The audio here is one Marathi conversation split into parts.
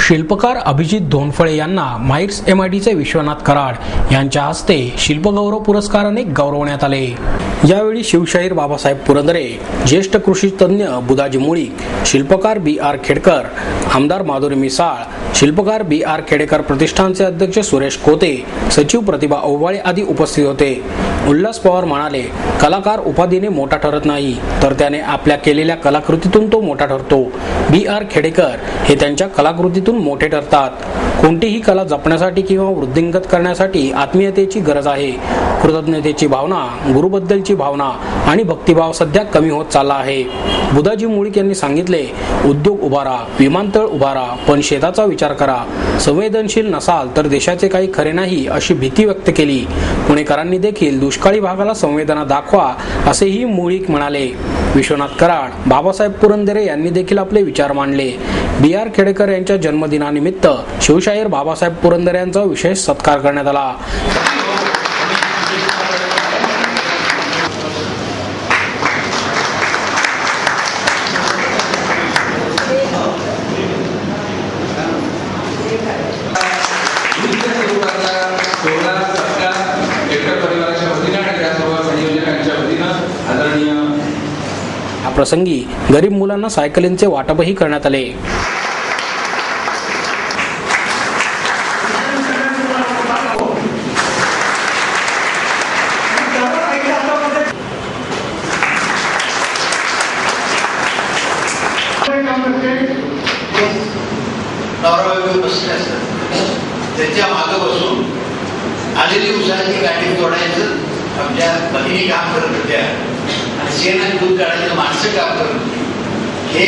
शिल्पकार अभिजित धोंडफळे यांना माइट्स MITचे विश्वनाथ कराड यांच्या हस्ते शिल्पगौरव पुरस्काराने गौरवण्यात आले। यावेळी शिवशाहीर बाबासाहेब पुरंदरे, ज्येष्ठ कृषी तज्ञ बुधाजी मुळीक, शिल्पकार BR खेडकर, आमदार माधुरी मिसाळ, शिल्पकार BR खेडेकर प्रतिष्ठानचे अध्यक्ष सुरेश कोते, सचिव प्रतिभा ओवाळे आदी उपस्थित होते। उल्हास पवार म्हणाले, कलाकार उपाधीने मोठा ठरत नाही, तर त्याने आपल्या केलेल्या कलाकृतीतून तो मोठा ठरतो। BR खेडेकर हे त्यांच्या कलाकृतीतून मोठे ठरतात। कोणतीही कला जपण्यासाठी किंवा वृद्धिंगत करण्यासाठी आत्मीयतेची गरज आहे। कृतज्ञतेची भावना, गुरुबद्दलची भावना आणि भक्तिभाव सध्या कमी होत चालला आहे। बुधाजी मुळीक यांनी सांगितले, उद्योग उभारा, विमानतळ उभारा, पण शेताचा विचार करा। संवेदनशील नसाल तर देशाचे काही खरे नाही अशी भीती व्यक्त केली। पुणेकरांनी देखील दुष्काळी भागाला संवेदना दाखवा असेही मुळीक म्हणाले। विश्वनाथ कराड, बाबासाहेब पुरंदरे यांनी देखील आपले विचार मांडले। BR खेडेकर यांच्या जन्मदिनानिमित्त शिवशाहीर बाबासाहेब पुरंदरे यांचा विशेष सत्कार करण्यात आला। या प्रसंगी गरीब मुलांना सायकलींचे वाटपही करण्यात आले। त्याच्या मागे बसून आलेली उसाची गाठी तोडायचं आमच्या भगिनी काम करत होत्या आणि शेण आणि दूध काढायचं माणसं काम करत होती। हे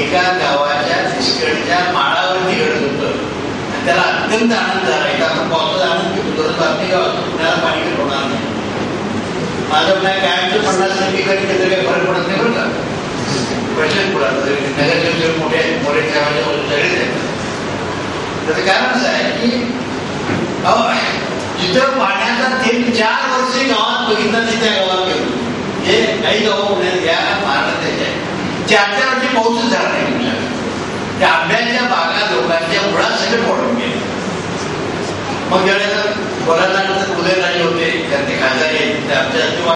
एका गावाच्या निष्कळच्या माळावरती घडत होतं आणि त्याला अत्यंत आनंद झाला। एकदा आपण पावसाचा आनंद घेतो, परत बातमी गावात पुण्याला पाणी होणार नाही। माझं नाही कायमचं 50% कधी काही फरक पडत नाही बरं का। क्वेश्चन पुढे नगरचे मोठे सगळेच आहेत। त्याचं कारण असं आहे की जिथं पाण्याचा थेंब 4 वर्षे गावात बघितला नाही त्या गावात गेलो। हे काही गाव पुण्यात या महाराष्ट्राच्या 4 वर्षी पाऊसच झाला नाही तुमच्या। त्या आंब्याच्या बागा लोकांच्या मुळात सगळे पडून गेले। मग ज्यावेळेला बोलायला